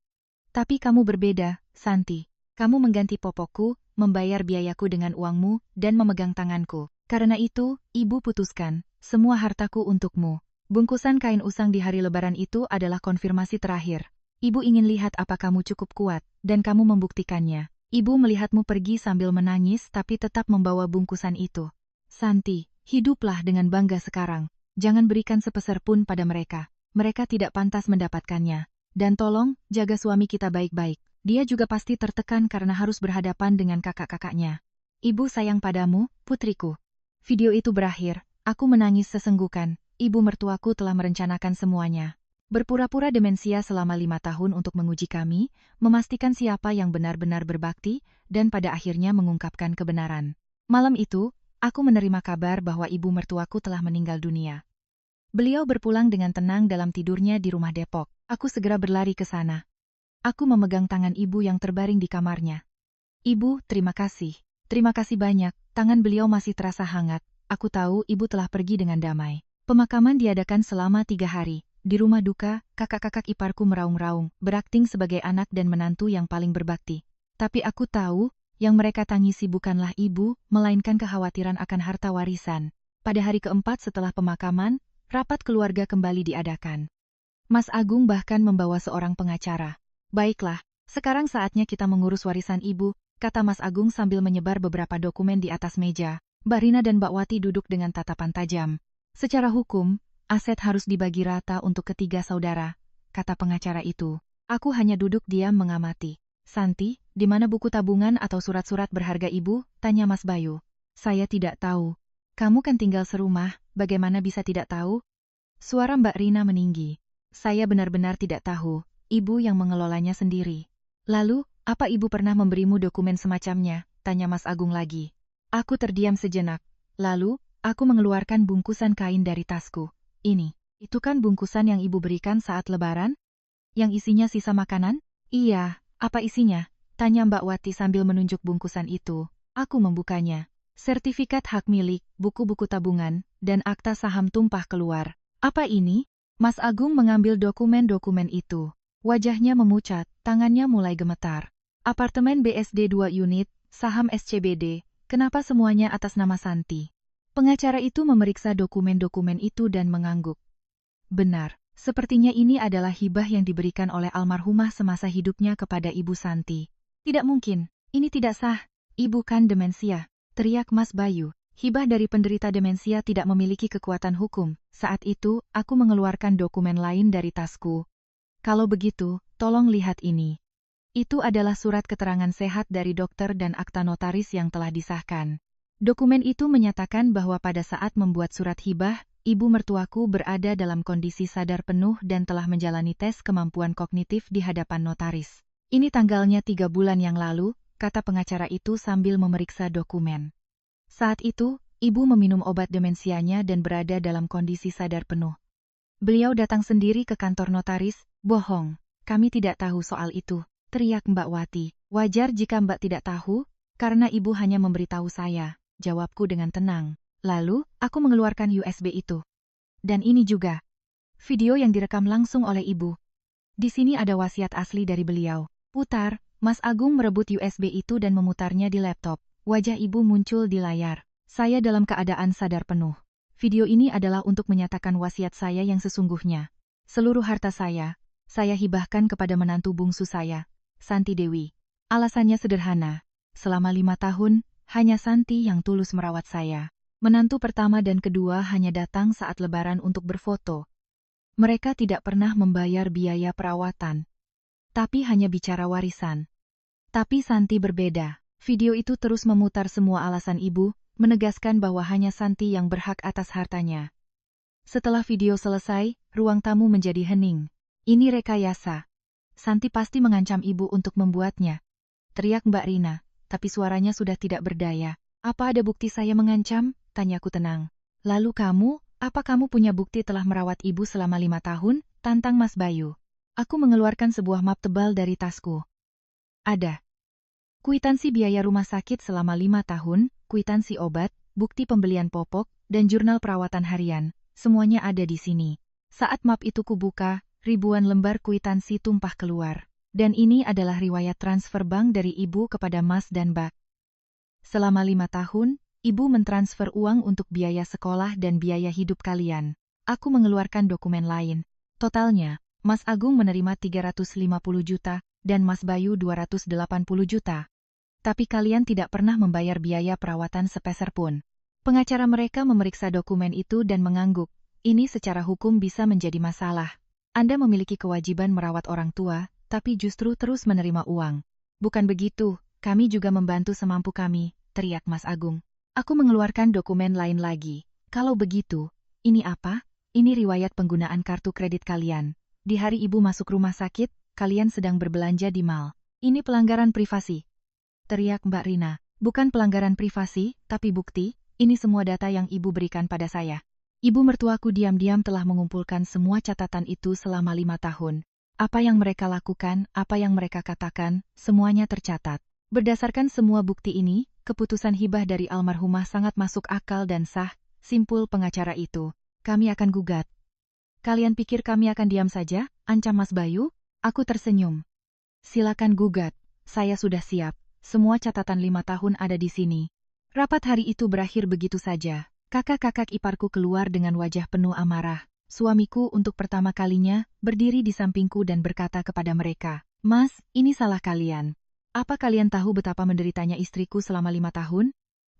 Tapi kamu berbeda, Santi. Kamu mengganti popokku, membayar biayaku dengan uangmu, dan memegang tanganku. Karena itu, ibu putuskan, semua hartaku untukmu. Bungkusan kain usang di hari lebaran itu adalah konfirmasi terakhir. Ibu ingin lihat apa kamu cukup kuat, dan kamu membuktikannya. Ibu melihatmu pergi sambil menangis tapi tetap membawa bungkusan itu. Santi, hiduplah dengan bangga sekarang. Jangan berikan sepeser pun pada mereka. Mereka tidak pantas mendapatkannya. Dan tolong, jaga suami kita baik-baik. Dia juga pasti tertekan karena harus berhadapan dengan kakak-kakaknya. Ibu sayang padamu, putriku. Video itu berakhir. Aku menangis sesenggukan. Ibu mertuaku telah merencanakan semuanya. Berpura-pura demensia selama 5 tahun untuk menguji kami, memastikan siapa yang benar-benar berbakti, dan pada akhirnya mengungkapkan kebenaran. Malam itu, aku menerima kabar bahwa ibu mertuaku telah meninggal dunia. Beliau berpulang dengan tenang dalam tidurnya di rumah Depok. Aku segera berlari ke sana. Aku memegang tangan ibu yang terbaring di kamarnya. Ibu, terima kasih. Terima kasih banyak, tangan beliau masih terasa hangat. Aku tahu ibu telah pergi dengan damai. Pemakaman diadakan selama 3 hari. Di rumah duka, kakak-kakak iparku meraung-raung, berakting sebagai anak dan menantu yang paling berbakti. Tapi aku tahu, yang mereka tangisi bukanlah ibu, melainkan kekhawatiran akan harta warisan. Pada hari keempat setelah pemakaman, rapat keluarga kembali diadakan. Mas Agung bahkan membawa seorang pengacara. Baiklah, sekarang saatnya kita mengurus warisan ibu, kata Mas Agung sambil menyebar beberapa dokumen di atas meja. Mbak Rina dan Mbak Wati duduk dengan tatapan tajam. Secara hukum, aset harus dibagi rata untuk ketiga saudara, kata pengacara itu. Aku hanya duduk diam mengamati. Santi, di mana buku tabungan atau surat-surat berharga ibu? Tanya Mas Bayu. Saya tidak tahu. Kamu kan tinggal serumah, bagaimana bisa tidak tahu? Suara Mbak Rina meninggi. Saya benar-benar tidak tahu, ibu yang mengelolanya sendiri. Lalu, apa ibu pernah memberimu dokumen semacamnya? Tanya Mas Agung lagi. Aku terdiam sejenak. Lalu, aku mengeluarkan bungkusan kain dari tasku. Ini, itu kan bungkusan yang ibu berikan saat lebaran? Yang isinya sisa makanan? Iya, apa isinya? Tanya Mbak Wati sambil menunjuk bungkusan itu. Aku membukanya. Sertifikat hak milik, buku-buku tabungan, dan akta saham tumpah keluar. Apa ini? Mas Agung mengambil dokumen-dokumen itu. Wajahnya memucat, tangannya mulai gemetar. Apartemen BSD 2 unit, saham SCBD, kenapa semuanya atas nama Santi? Pengacara itu memeriksa dokumen-dokumen itu dan mengangguk. Benar, sepertinya ini adalah hibah yang diberikan oleh almarhumah semasa hidupnya kepada Ibu Santi. Tidak mungkin, ini tidak sah. Ibu kan demensia, teriak Mas Bayu. Hibah dari penderita demensia tidak memiliki kekuatan hukum. Saat itu, aku mengeluarkan dokumen lain dari tasku. Kalau begitu, tolong lihat ini. Itu adalah surat keterangan sehat dari dokter dan akta notaris yang telah disahkan. Dokumen itu menyatakan bahwa pada saat membuat surat hibah, ibu mertuaku berada dalam kondisi sadar penuh dan telah menjalani tes kemampuan kognitif di hadapan notaris. Ini tanggalnya 3 bulan yang lalu, kata pengacara itu sambil memeriksa dokumen. Saat itu, ibu meminum obat demensianya dan berada dalam kondisi sadar penuh. Beliau datang sendiri ke kantor notaris. Bohong, kami tidak tahu soal itu, teriak Mbak Wati. Wajar jika Mbak tidak tahu, karena ibu hanya memberitahu saya, jawabku dengan tenang. Lalu, aku mengeluarkan USB itu. Dan ini juga. Video yang direkam langsung oleh ibu. Di sini ada wasiat asli dari beliau. Putar, Mas Agung merebut USB itu dan memutarnya di laptop. Wajah ibu muncul di layar. Saya dalam keadaan sadar penuh. Video ini adalah untuk menyatakan wasiat saya yang sesungguhnya. Seluruh harta saya hibahkan kepada menantu bungsu saya, Santi Dewi. Alasannya sederhana. Selama 5 tahun, hanya Santi yang tulus merawat saya. Menantu pertama dan kedua hanya datang saat lebaran untuk berfoto. Mereka tidak pernah membayar biaya perawatan. Tapi hanya bicara warisan. Tapi Santi berbeda. Video itu terus memutar semua alasan ibu, menegaskan bahwa hanya Santi yang berhak atas hartanya. Setelah video selesai, ruang tamu menjadi hening. Ini rekayasa. Santi pasti mengancam ibu untuk membuatnya. Teriak Mbak Rina, tapi suaranya sudah tidak berdaya. Apa ada bukti saya mengancam? Tanyaku tenang. Lalu kamu, apa kamu punya bukti telah merawat ibu selama 5 tahun? Tantang Mas Bayu. Aku mengeluarkan sebuah map tebal dari tasku. Ada kuitansi biaya rumah sakit selama 5 tahun, kuitansi obat, bukti pembelian popok, dan jurnal perawatan harian. Semuanya ada di sini. Saat map itu kubuka, ribuan lembar kuitansi tumpah keluar. Dan ini adalah riwayat transfer bank dari ibu kepada Mas dan Mbak. Selama 5 tahun, ibu mentransfer uang untuk biaya sekolah dan biaya hidup kalian. Aku mengeluarkan dokumen lain. Totalnya, Mas Agung menerima 350 juta, dan Mas Bayu 280 juta. Tapi kalian tidak pernah membayar biaya perawatan sepeser pun. Pengacara mereka memeriksa dokumen itu dan mengangguk. Ini secara hukum bisa menjadi masalah. Anda memiliki kewajiban merawat orang tua, tapi justru terus menerima uang. Bukan begitu, kami juga membantu semampu kami, teriak Mas Agung. Aku mengeluarkan dokumen lain lagi. Kalau begitu, ini apa? Ini riwayat penggunaan kartu kredit kalian. Di hari ibu masuk rumah sakit, kalian sedang berbelanja di mall. Ini pelanggaran privasi. Teriak Mbak Rina. Bukan pelanggaran privasi, tapi bukti. Ini semua data yang ibu berikan pada saya. Ibu mertuaku diam-diam telah mengumpulkan semua catatan itu selama 5 tahun. Apa yang mereka lakukan, apa yang mereka katakan, semuanya tercatat. Berdasarkan semua bukti ini, keputusan hibah dari almarhumah sangat masuk akal dan sah, simpul pengacara itu. Kami akan gugat. Kalian pikir kami akan diam saja? Ancam Mas Bayu? Aku tersenyum. Silakan gugat. Saya sudah siap. Semua catatan 5 tahun ada di sini. Rapat hari itu berakhir begitu saja. Kakak-kakak iparku keluar dengan wajah penuh amarah. Suamiku untuk pertama kalinya berdiri di sampingku dan berkata kepada mereka, Mas, ini salah kalian. Apa kalian tahu betapa menderitanya istriku selama 5 tahun?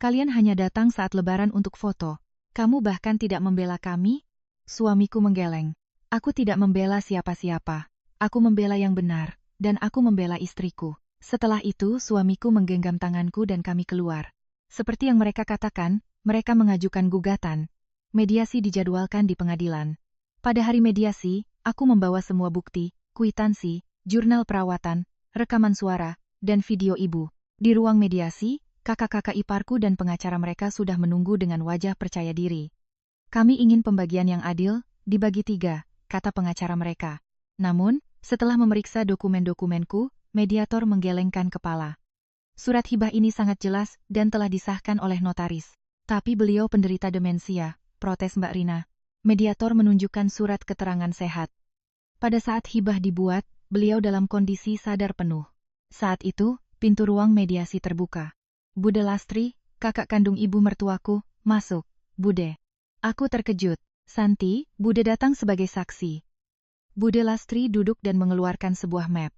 Kalian hanya datang saat lebaran untuk foto. Kamu bahkan tidak membela kami? Suamiku menggeleng. Aku tidak membela siapa-siapa. Aku membela yang benar, dan aku membela istriku. Setelah itu suamiku menggenggam tanganku dan kami keluar. Seperti yang mereka katakan, mereka mengajukan gugatan. Mediasi dijadwalkan di pengadilan. Pada hari mediasi, aku membawa semua bukti, kuitansi, jurnal perawatan, rekaman suara, dan video ibu. Di ruang mediasi, kakak-kakak iparku dan pengacara mereka sudah menunggu dengan wajah percaya diri. Kami ingin pembagian yang adil, dibagi 3, kata pengacara mereka. Namun, setelah memeriksa dokumen-dokumenku, mediator menggelengkan kepala. Surat hibah ini sangat jelas dan telah disahkan oleh notaris. Tapi beliau penderita demensia, protes Mbak Rina. Mediator menunjukkan surat keterangan sehat. Pada saat hibah dibuat, beliau dalam kondisi sadar penuh. Saat itu, pintu ruang mediasi terbuka. Bude Lastri, kakak kandung ibu mertuaku, masuk. Bude. Aku terkejut. Santi, Bude datang sebagai saksi. Bude Lastri duduk dan mengeluarkan sebuah map.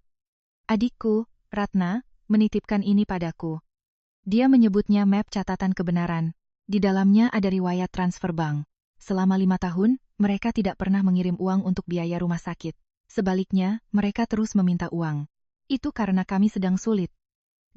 Adikku, Ratna, menitipkan ini padaku. Dia menyebutnya map catatan kebenaran. Di dalamnya ada riwayat transfer bank. Selama 5 tahun, mereka tidak pernah mengirim uang untuk biaya rumah sakit. Sebaliknya, mereka terus meminta uang. Itu karena kami sedang sulit.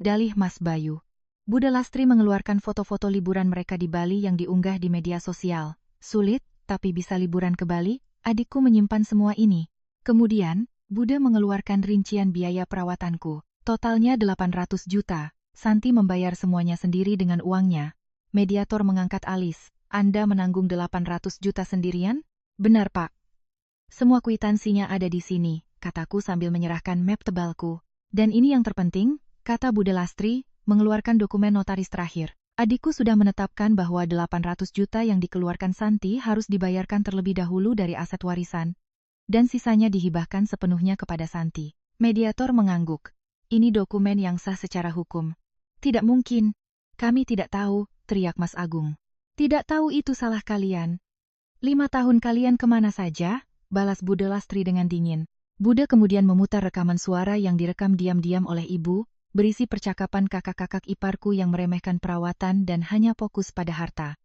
Dalih Mas Bayu. Bude Lastri mengeluarkan foto-foto liburan mereka di Bali yang diunggah di media sosial. Sulit? tapi bisa liburan ke Bali, adikku menyimpan semua ini. Kemudian, Bude mengeluarkan rincian biaya perawatanku. Totalnya 800 juta. Santi membayar semuanya sendiri dengan uangnya. Mediator mengangkat alis. Anda menanggung 800 juta sendirian? Benar, Pak. Semua kwitansinya ada di sini, kataku sambil menyerahkan map tebalku. Dan ini yang terpenting, kata Bude Lastri, mengeluarkan dokumen notaris terakhir. Adikku sudah menetapkan bahwa 800 juta yang dikeluarkan Santi harus dibayarkan terlebih dahulu dari aset warisan. Dan sisanya dihibahkan sepenuhnya kepada Santi. Mediator mengangguk. Ini dokumen yang sah secara hukum. Tidak mungkin. Kami tidak tahu, teriak Mas Agung. Tidak tahu itu salah kalian. 5 tahun kalian kemana saja? Balas Bude Lastri dengan dingin. Bude kemudian memutar rekaman suara yang direkam diam-diam oleh ibu, berisi percakapan kakak-kakak iparku yang meremehkan perawatan dan hanya fokus pada harta.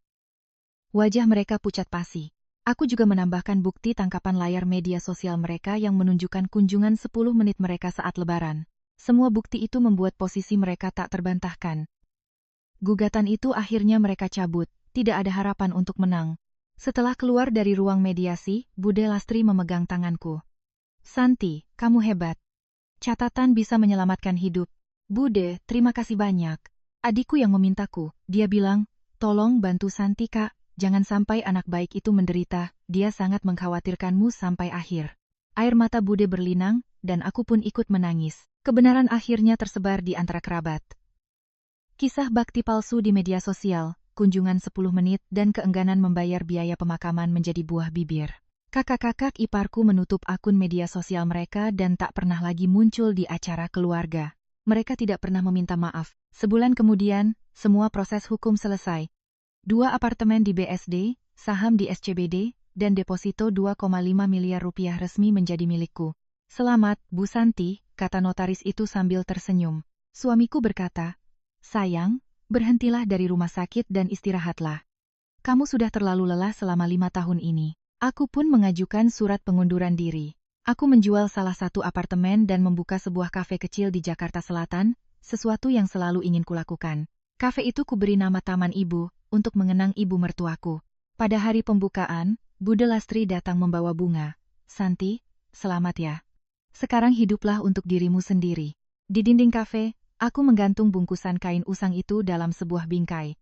Wajah mereka pucat pasi. Aku juga menambahkan bukti tangkapan layar media sosial mereka yang menunjukkan kunjungan 10 menit mereka saat lebaran. Semua bukti itu membuat posisi mereka tak terbantahkan. Gugatan itu akhirnya mereka cabut, tidak ada harapan untuk menang. Setelah keluar dari ruang mediasi, Bude Lastri memegang tanganku. Santi, kamu hebat. Catatan bisa menyelamatkan hidup. Bude, terima kasih banyak. Adikku yang memintaku, dia bilang, tolong bantu Santi kak. Jangan sampai anak baik itu menderita, dia sangat mengkhawatirkanmu sampai akhir. Air mata Bude berlinang, dan aku pun ikut menangis. Kebenaran akhirnya tersebar di antara kerabat. Kisah bakti palsu di media sosial, kunjungan 10 menit dan keengganan membayar biaya pemakaman menjadi buah bibir. Kakak-kakak iparku menutup akun media sosial mereka dan tak pernah lagi muncul di acara keluarga. Mereka tidak pernah meminta maaf. Sebulan kemudian, semua proses hukum selesai. 2 apartemen di BSD, saham di SCBD, dan deposito 2,5 miliar rupiah resmi menjadi milikku. Selamat, Bu Santi, kata notaris itu sambil tersenyum. Suamiku berkata, sayang, berhentilah dari rumah sakit dan istirahatlah. Kamu sudah terlalu lelah selama 5 tahun ini. Aku pun mengajukan surat pengunduran diri. Aku menjual salah satu apartemen dan membuka sebuah kafe kecil di Jakarta Selatan, sesuatu yang selalu ingin kulakukan. Kafe itu kuberi nama Taman Ibu, untuk mengenang ibu mertuaku. Pada hari pembukaan, Bude Lastri datang membawa bunga. Santi, selamat ya. Sekarang hiduplah untuk dirimu sendiri. Di dinding kafe, aku menggantung bungkusan kain usang itu dalam sebuah bingkai.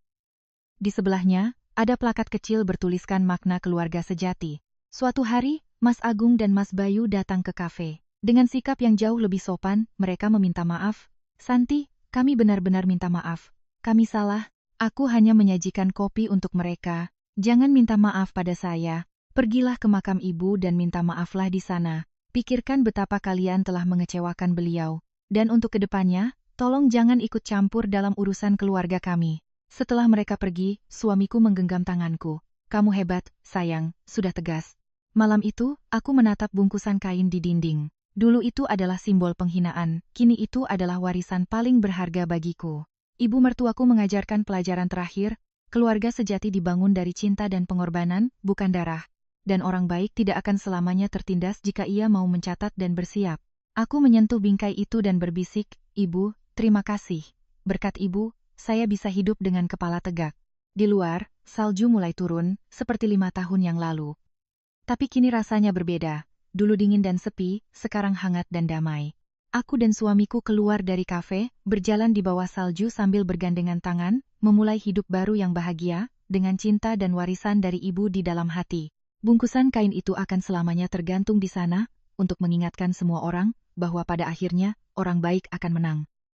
Di sebelahnya, ada plakat kecil bertuliskan makna keluarga sejati. Suatu hari, Mas Agung dan Mas Bayu datang ke kafe. Dengan sikap yang jauh lebih sopan, mereka meminta maaf. Santi, kami benar-benar minta maaf. Kami salah. Aku hanya menyajikan kopi untuk mereka. Jangan minta maaf pada saya. Pergilah ke makam ibu dan minta maaflah di sana. Pikirkan betapa kalian telah mengecewakan beliau. Dan untuk kedepannya, tolong jangan ikut campur dalam urusan keluarga kami. Setelah mereka pergi, suamiku menggenggam tanganku. Kamu hebat, sayang, sudah tegas. Malam itu, aku menatap bungkusan kain di dinding. Dulu itu adalah simbol penghinaan, kini itu adalah warisan paling berharga bagiku. Ibu mertuaku mengajarkan pelajaran terakhir, keluarga sejati dibangun dari cinta dan pengorbanan, bukan darah. Dan orang baik tidak akan selamanya tertindas jika ia mau mencatat dan bersiap. Aku menyentuh bingkai itu dan berbisik, Ibu, terima kasih. Berkat Ibu, saya bisa hidup dengan kepala tegak. Di luar, salju mulai turun, seperti 5 tahun yang lalu. Tapi kini rasanya berbeda. Dulu dingin dan sepi, sekarang hangat dan damai. Aku dan suamiku keluar dari kafe, berjalan di bawah salju sambil bergandengan tangan, memulai hidup baru yang bahagia, dengan cinta dan warisan dari ibu di dalam hati. Bungkusan kain itu akan selamanya tergantung di sana, untuk mengingatkan semua orang, bahwa pada akhirnya, orang baik akan menang.